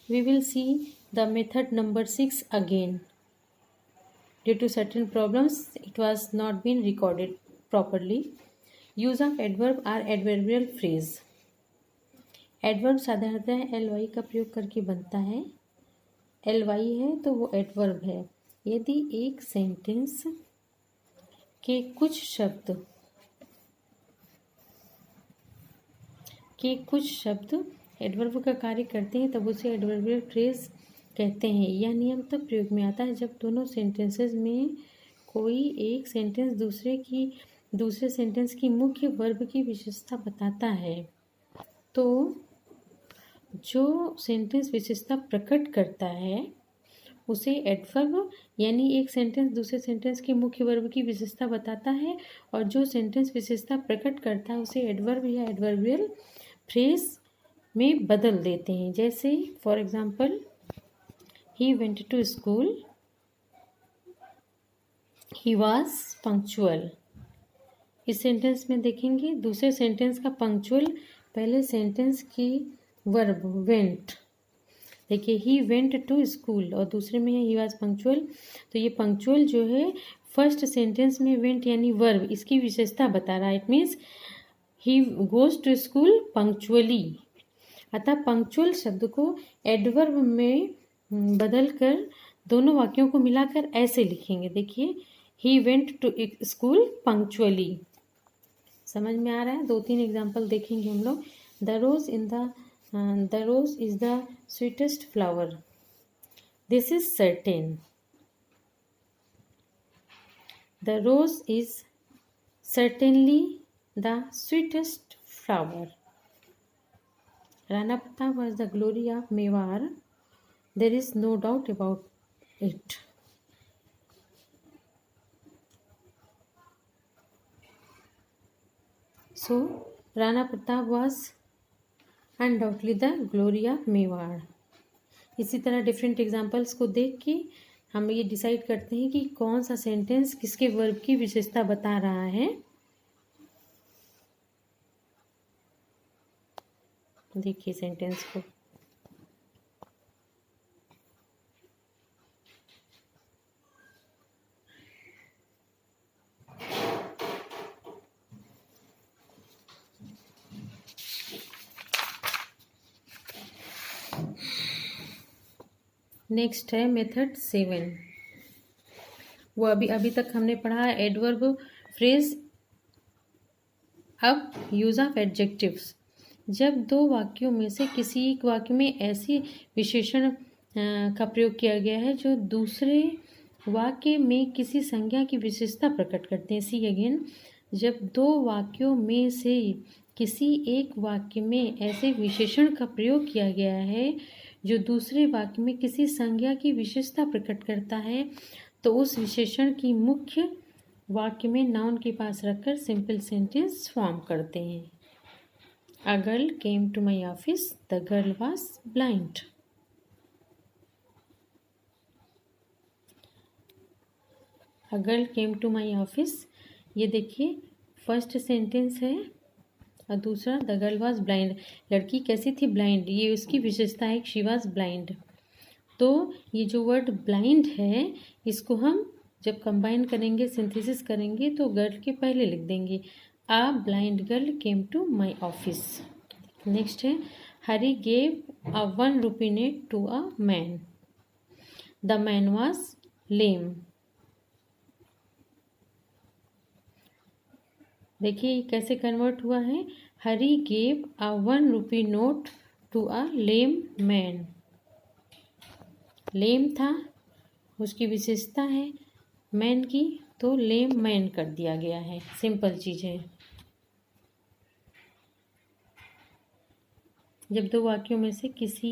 We will see the method number 6 again. Due to certain problems, it was not been recorded properly. Use of adverb or adverbial phrase. Adverb साधारणतः L Y का प्रयोग करके बनता है. L Y है तो वो adverb है. यदि एक सेंटेंस के कुछ शब्द एडवर्ब का कार्य करते हैं तब उसे एडवर्बियल फ्रेज कहते हैं. यह नियम तब प्रयोग में आता है जब दोनों सेंटेंसेस में कोई एक सेंटेंस दूसरे सेंटेंस की मुख्य वर्ब की विशेषता बताता है. तो जो सेंटेंस विशेषता प्रकट करता है उसे एडवर्ब, यानी एक सेंटेंस दूसरे सेंटेंस के मुख्य वर्ब की विशेषता बताता है, और जो सेंटेंस विशेषता प्रकट करता है उसे एडवर्ब या एडवर्बियल फ्रेज में बदल देते हैं. जैसे for example, he went to school, he was punctual. इस सेंटेंस में देखेंगे दूसरे सेंटेंस का पंक्चुअल पहले सेंटेंस की वर्ब वेंट. देखिए ही वेंट टू स्कूल और दूसरे में है ही वॉज पंक्चुअल. तो ये पंक्चुअल जो है फर्स्ट सेंटेंस में वेंट यानी वर्ब इसकी विशेषता बता रहा है. It means he goes to school punctually. अतः पंक्चुअल शब्द को एडवर्ब में बदल कर दोनों वाक्यों को मिलाकर ऐसे लिखेंगे. देखिए he went to school punctually. समझ में आ रहा है? 2-3 एग्जाम्पल देखेंगे हम लोग. The rose is the sweetest flower. This is certain. The rose is certainly the sweetest flower. Rana Pratap was the glory of Mewar. There is no doubt about it. So, Rana Pratap was undoubtedly the glory of Mewar. इसी तरह different examples को देख के हम ये decide करते हैं कि कौन सा सेंटेंस किसके वर्ब की विशेषता बता रहा है. देखिए सेंटेंस को. नेक्स्ट है मेथड 7. वो अभी तक हमने पढ़ा एडवर्ब फ्रेज. अब यूज ऑफ एडजेक्टिव्स. जब दो वाक्यों में से किसी एक वाक्य में ऐसी विशेषण का प्रयोग किया गया है जो दूसरे वाक्य में किसी संज्ञा की विशेषता प्रकट करते हैं. See again. जब दो वाक्यों में से किसी एक वाक्य में ऐसे विशेषण का प्रयोग किया गया है जो दूसरे वाक्य में किसी संज्ञा की विशेषता प्रकट करता है तो उस विशेषण की मुख्य वाक्य में नाउन के पास रखकर सिंपल सेंटेंस फॉर्म करते हैं. A girl came to my office. The girl was blind. A girl came to my office. ये देखिए फर्स्ट सेंटेंस है और दूसरा द गर्ल वॉज ब्लाइंड. लड़की कैसी थी? ब्लाइंड. ये उसकी विशेषता है शी वॉज ब्लाइंड. तो ये जो वर्ड ब्लाइंड है इसको हम जब कंबाइन करेंगे सिंथेसिस करेंगे तो गर्ल के पहले लिख देंगे. A blind girl came to my office. Next है हरी gave a 1 rupee note to a man. The man was lame. देखिए कैसे कन्वर्ट हुआ है. हरी gave a 1 rupee note to a lame man. लेम था उसकी विशेषता है मैन की तो लेम मैन कर दिया गया है. सिंपल चीज है. जब दो वाक्यों में से किसी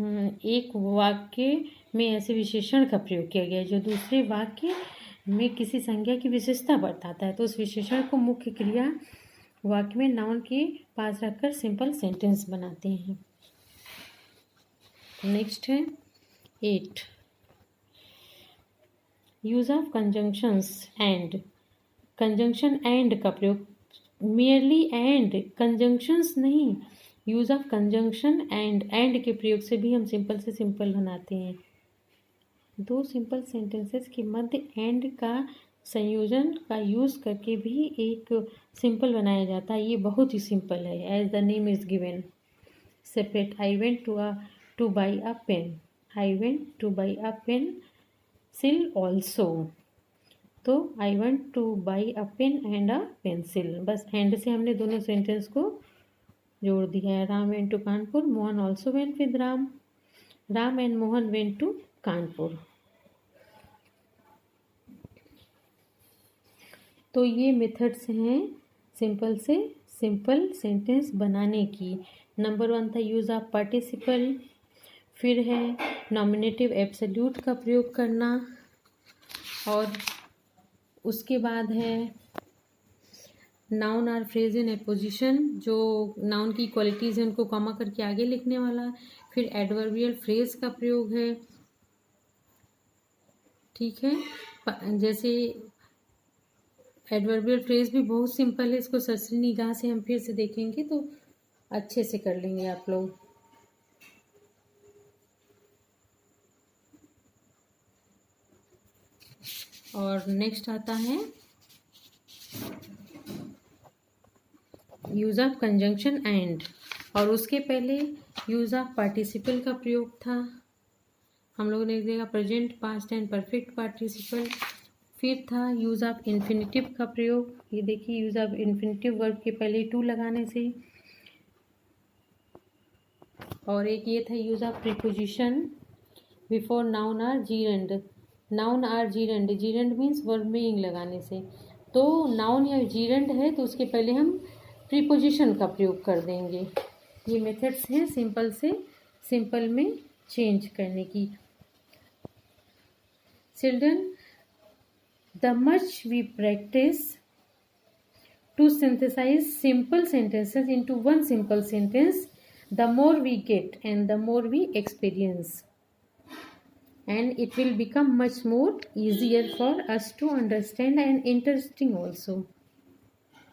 एक वाक्य में ऐसे विशेषण का प्रयोग किया गया है जो दूसरे वाक्य में किसी संज्ञा की विशेषता बताता है तो उस विशेषण को मुख्य क्रिया वाक्य में नाउन के पास रखकर सिंपल सेंटेंस बनाते हैं. नेक्स्ट है 8. Use of conjunctions and. Conjunction and का प्रयोग. मेयरली एंड कंजंक्शंस नहीं, यूज़ ऑफ कंजंक्शन एंड के प्रयोग से भी हम सिंपल से सिंपल बनाते हैं। दो सिंपल सेंटेंसेस के मध्य एंड का संयोजन का यूज़ करके भी एक सिंपल बनाया जाता है। ये बहुत ही सिंपल है। As the name is given separate. I went to buy a pen. I went to buy a pencil also. तो I went to buy a pen and a pencil, बस एंड से हमने दोनों सेंटेंस को जोड़ दिया है। Ram went to Kanpur, Mohan also went with Ram. Ram and Mohan went to Kanpur. तो ये मेथड्स हैं सिंपल से सिंपल सेंटेंस बनाने की। नंबर 1 था यूज़ ऑफ पार्टिसिपल। फिर है नॉमिनेटिव एब्सोल्यूट का प्रयोग करना, और उसके बाद है noun or phrase in apposition, जो नाउन की क्वालिटीज़ हैं उनको कॉमा करके आगे लिखने वाला। फिर एडवर्बियल फ्रेज का प्रयोग है, ठीक है। जैसे एडवर्बियल फ्रेज भी बहुत सिंपल है, इसको सरसरी निगाह से हम फिर से देखेंगे तो अच्छे से कर लेंगे आप लोग। और नेक्स्ट आता है यूज़ ऑफ कंजंक्शन एंड, और उसके पहले यूज़ ऑफ पार्टिसिपल का प्रयोग था। हम लोगों ने देखा present, past and perfect participle. फिर था यूज़ ऑफ इन्फिनिटिव का प्रयोग। ये देखिए यूज़ ऑफ इन्फिनिटिव वर्ब के पहले टू लगाने से। और एक ये था use of preposition before noun or gerund. Noun or gerund, gerund means verb में इंग लगाने से। तो नाउन या जीरेंड है तो उसके पहले हम प्रीपोजिशन का प्रयोग कर देंगे। ये मेथड्स हैं सिंपल से सिंपल में चेंज करने की। Children, the much we practice to synthesize simple sentences into one simple sentence, the more we get and the more we experience. And it will become much more easier for us to understand and interesting also.